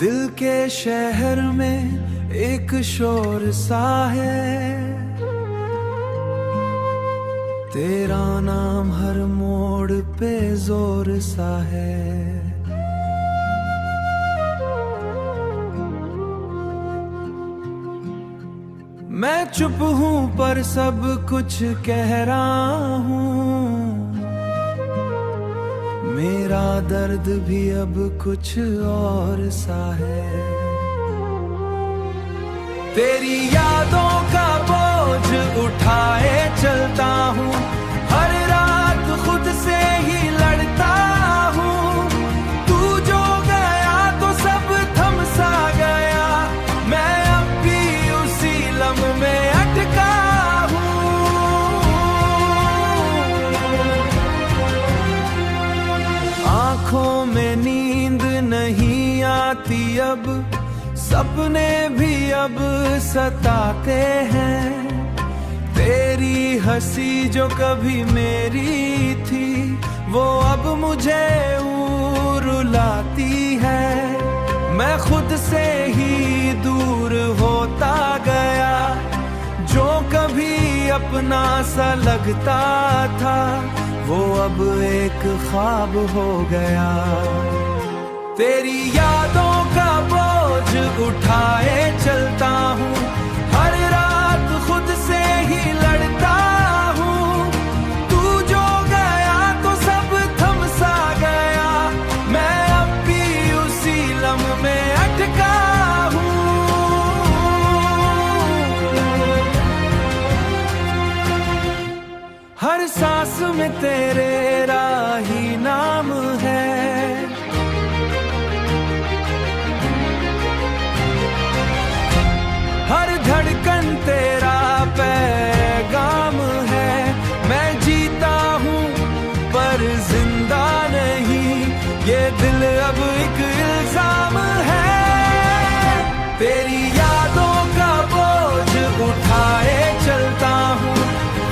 दिल के शहर में एक शोर सा है, तेरा नाम हर मोड़ पे जोर सा है। मैं चुप हूँ पर सब कुछ कह रहा हूँ, मेरा दर्द भी अब कुछ और सा है। तेरी यादों का बोझ उठाए चलता हूँ, हर रात खुद से ही लड़ता हूँ। तू जो गया तो सब थम सा गया, मैं अब भी उसी लम्हे में अटका हूँ। आँखों में नींद नहीं आती अब, सपने भी अब सताते हैं। तेरी हंसी जो कभी मेरी थी, वो अब मुझे रुलाती है। मैं खुद से ही दूर होता गया, जो कभी अपना सा लगता था, वो अब एक ख्वाब हो गया। तेरी यादों का बोझ उठाए चलता हूँ, हर रात खुद से ही लड़ता हूँ। तू जो गया तो सब थम सा गया, मैं अब भी उसी लम्हे में अटका हूँ। हर सांस में तेरे राही नाम है, हर धड़कन तेरा पैगाम है। मैं जीता हूँ पर जिंदा नहीं, ये दिल अब एक इल्जाम है। तेरी यादों का बोझ उठाए चलता हूँ,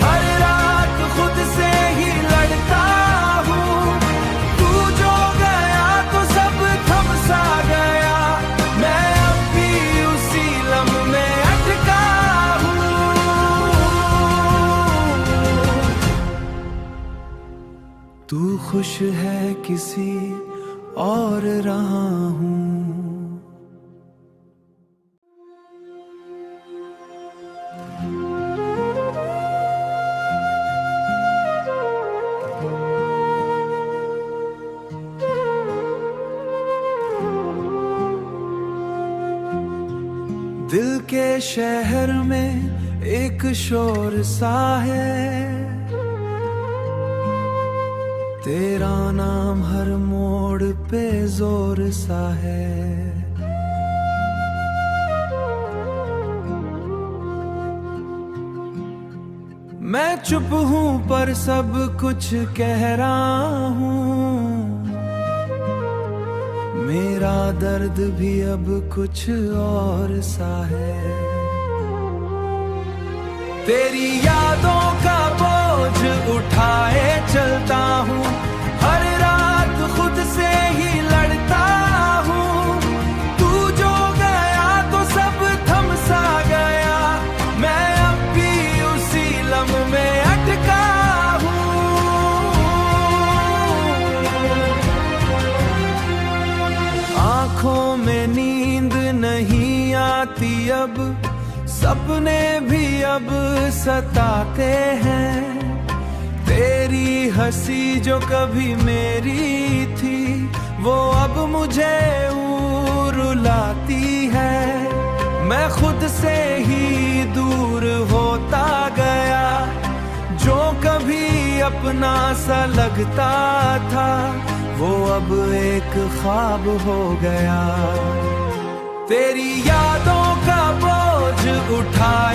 हर रात खुद से ही लड़ता हूँ। तू जो गया तो सब थम सा गया, मैं अब भी उसी लम्हे में अटका हूँ। तू खुश है किसी और रहा हूँ। दिल के शहर में एक शोर सा है, तेरा नाम हर मोड़ पे जोर सा है। मैं चुप हूँ पर सब कुछ कह रहा हूँ, मेरा दर्द भी अब कुछ और सा है। तेरी यादों का बोझ उठाए चलता हूँ, हर रात खुद से ही लड़ता हूँ। तू जो गया तो सब थम सा गया, मैं अब भी उसी लम्हे में अटका हूँ। आँखों में नींद नहीं आती अब, सपने भी अब सताते हैं। तेरी हंसी जो कभी मेरी थी, वो अब मुझे रुलाती है। मैं खुद से ही दूर होता गया, जो कभी अपना सा लगता था, वो अब एक ख्वाब हो गया। तेरी यादों का बोझ उठा